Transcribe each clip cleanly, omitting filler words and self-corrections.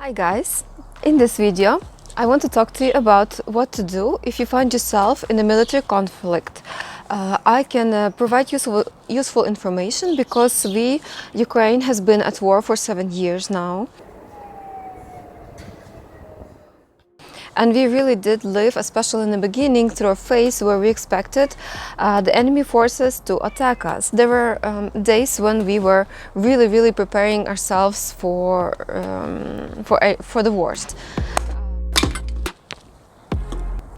Hi guys! In this video I want to talk to you about what to do if you find yourself in a military conflict. I can provide useful information because Ukraine has been at war for 7 years now. And we really did live, especially in the beginning, through a phase where we expected the enemy forces to attack us. There were days when we were really preparing ourselves for the worst.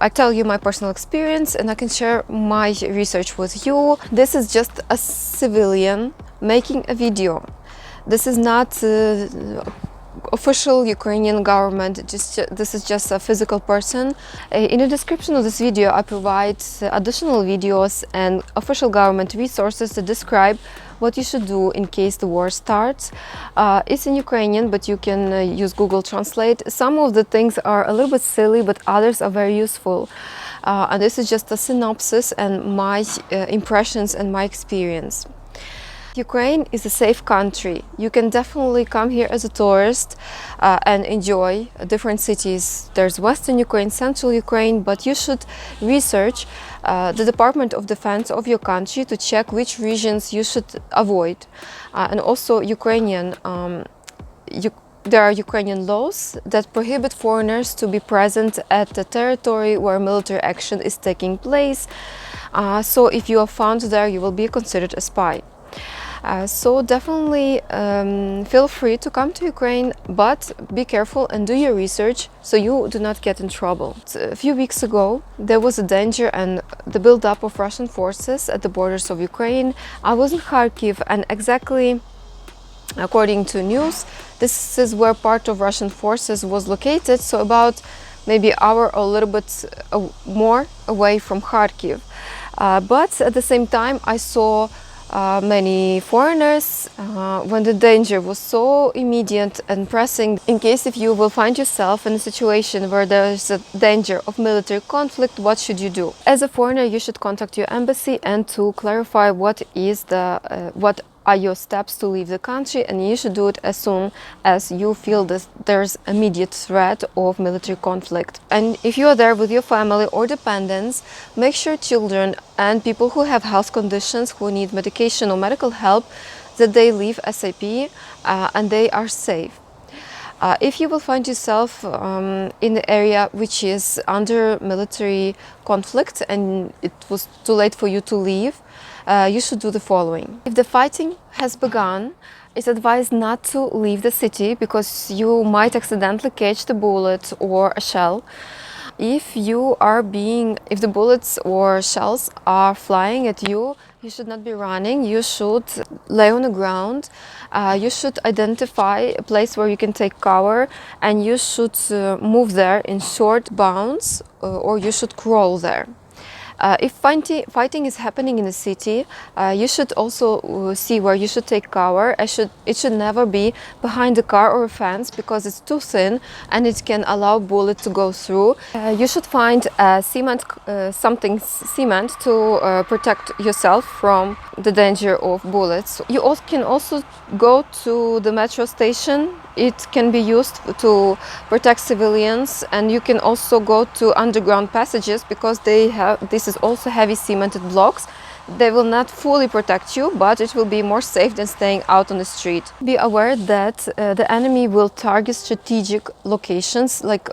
I tell you my personal experience and I can share my research with you. This is just a civilian making a video. This is not official Ukrainian government, this is just a physical person. In the description of this video I provide additional videos and official government resources to describe what you should do in case the war starts. It's in Ukrainian, but you can use Google Translate. Some of the things are a little bit silly, but others are very useful. And this is just a synopsis and my impressions and my experience. Ukraine is a safe country. You can definitely come here as a tourist and enjoy different cities. There's Western Ukraine, Central Ukraine, but you should research the Department of Defense of your country to check which regions you should avoid. And also Ukrainian, there are Ukrainian laws that prohibit foreigners to be present at the territory where military action is taking place. So if you are found there, you will be considered a spy. So definitely feel free to come to Ukraine, but be careful and do your research so you do not get in trouble. A few weeks ago there was a danger and the build-up of Russian forces at the borders of Ukraine. I was in Kharkiv and exactly according to news, this is where part of Russian forces was located, so about maybe an hour or a little bit more away from Kharkiv. But at the same time I saw many foreigners when the danger was so immediate and pressing. In case if you will find yourself in a situation where there is a danger of military conflict, what should you do? As a foreigner, you should contact your embassy and to clarify what are your steps to leave the country, and you should do it as soon as you feel that there's immediate threat of military conflict. And if you are there with your family or dependents, make sure children and people who have health conditions, who need medication or medical help, that they leave ASAP and they are safe. If you will find yourself in the area which is under military conflict and it was too late for you to leave, you should do the following. If the fighting has begun, it's advised not to leave the city because you might accidentally catch the bullet or a shell. If the bullets or shells are flying at you, you should not be running. You should lay on the ground. You should identify a place where you can take cover, and you should move there in short bounds, or you should crawl there. If fighting is happening in the city, you should also see where you should take cover. It should never be behind a car or a fence because it's too thin and it can allow bullet to go through. You should find cement to protect yourself from the danger of bullets. You can also go to the metro station. It can be used to protect civilians, and you can also go to underground passages because this is also heavy cemented blocks. They will not fully protect you, but it will be more safe than staying out on the street. Be aware that the enemy will target strategic locations, like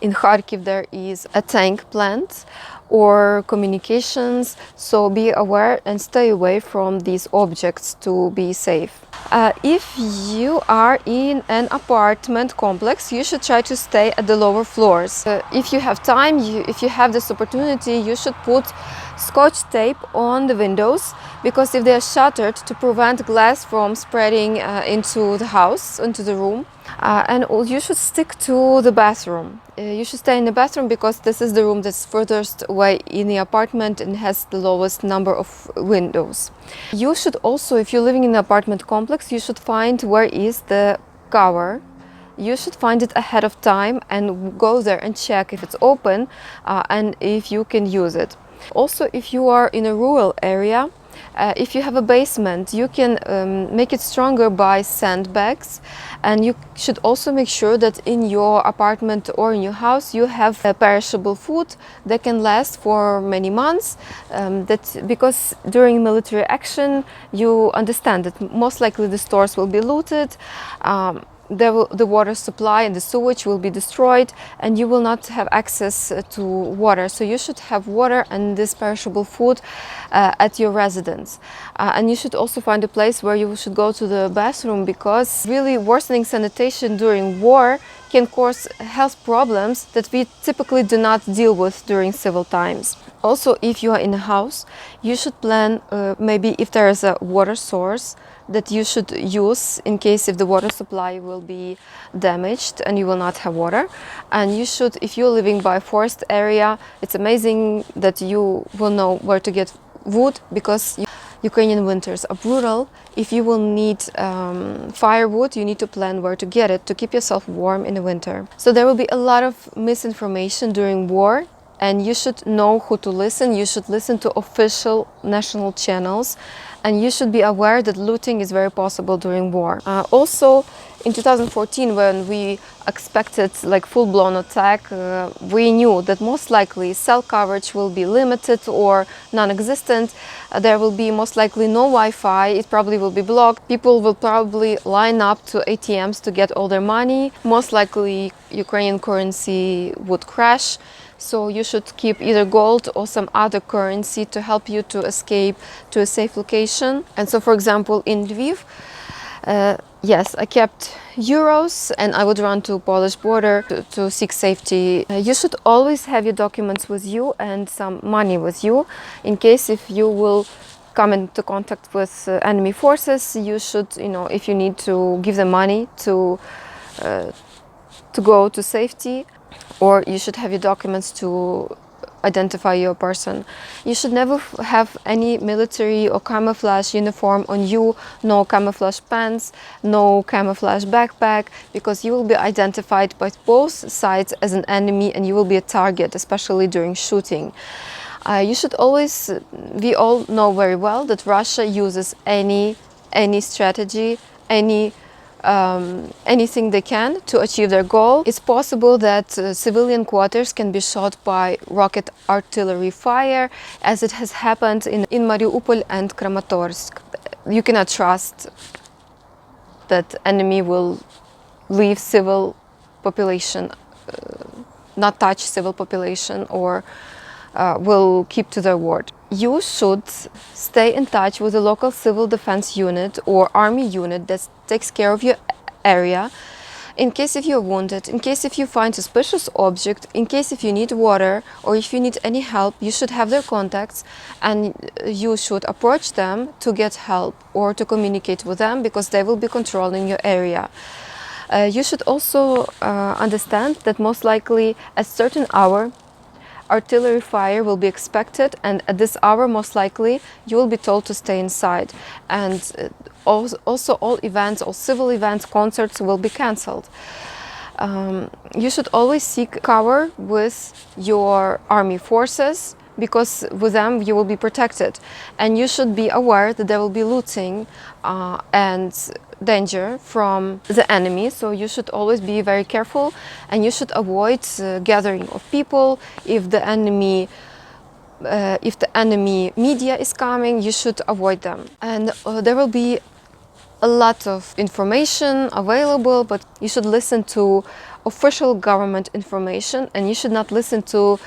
in Kharkiv there is a tank plant or communications, so be aware and stay away from these objects to be safe. If you are in an apartment complex, you should try to stay at the lower floors. If you have time, if you have this opportunity, you should put scotch tape on the windows, because if they are shuttered, to prevent glass from spreading into the house, into the room. And you should stick to the bathroom. You should stay in the bathroom because this is the room that's furthest away in the apartment and has the lowest number of windows. You should also, if you're living in an apartment complex, you should find where is the cover. You should find it ahead of time and go there and check if it's open and if you can use it. Also, if you are in a rural area, If you have a basement, you can make it stronger by sandbags, and you should also make sure that in your apartment or in your house you have perishable food that can last for many months. Because during military action you understand that most likely the stores will be looted, the water supply and the sewage will be destroyed, and you will not have access to water. So you should have water and this perishable food at your residence. And you should also find a place where you should go to the bathroom, because really worsening sanitation during war can cause health problems that we typically do not deal with during civil times. Also, if you are in a house, you should plan maybe if there is a water source that you should use in case if the water supply will be damaged and you will not have water. And you should, if you're living by a forest area, it's amazing that you will know where to get wood, because Ukrainian winters are brutal. If you will need firewood, you need to plan where to get it to keep yourself warm in the winter. So there will be a lot of misinformation during war, and you should know who to listen. You should listen to official national channels, and you should be aware that looting is very possible during war. Also, in 2014, when we expected like full-blown attack, we knew that most likely cell coverage will be limited or non-existent. There will be most likely no Wi-Fi. It probably will be blocked. People will probably line up to ATMs to get all their money. Most likely Ukrainian currency would crash. So you should keep either gold or some other currency to help you to escape to a safe location. And so, for example, in Lviv, yes, I kept euros and I would run to Polish border to seek safety. You should always have your documents with you and some money with you in case if you will come into contact with enemy forces. You should, if you need to give them money to go to safety, or you should have your documents to identify your person. You should never have any military or camouflage uniform on you, no camouflage pants, no camouflage backpack, because you will be identified by both sides as an enemy and you will be a target, especially during shooting. You should always, we all know very well that Russia uses any strategy, anything they can to achieve their goal. It's possible that civilian quarters can be shot by rocket artillery fire, as it has happened in Mariupol and Kramatorsk. You cannot trust that enemy will leave civil population, not touch civil population, or will keep to their word. You should stay in touch with a local civil defense unit or army unit that takes care of your area in case if you're wounded, in case if you find suspicious object, in case if you need water or if you need any help. You should have their contacts and you should approach them to get help or to communicate with them, because they will be controlling your area. You should also understand that most likely at a certain hour artillery fire will be expected, and at this hour most likely you will be told to stay inside. And also all events, all civil events, concerts will be cancelled. You should always seek cover with your army forces, because with them you will be protected. And you should be aware that there will be looting and danger from the enemy, so you should always be very careful, and you should avoid gathering of people. If the enemy media is coming, you should avoid them. And there will be a lot of information available, but you should listen to official government information, and you should not listen to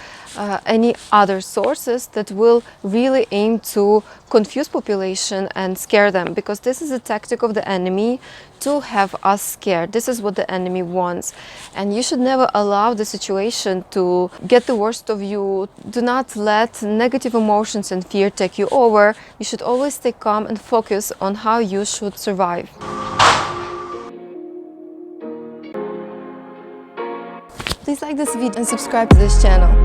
any other sources that will really aim to confuse population and scare them, because this is a tactic of the enemy to have us scared. This is what the enemy wants, and you should never allow the situation to get the worst of you. Do not let negative emotions and fear take you over. You should always stay calm and focus on how you should survive. Please like this video and subscribe to this channel.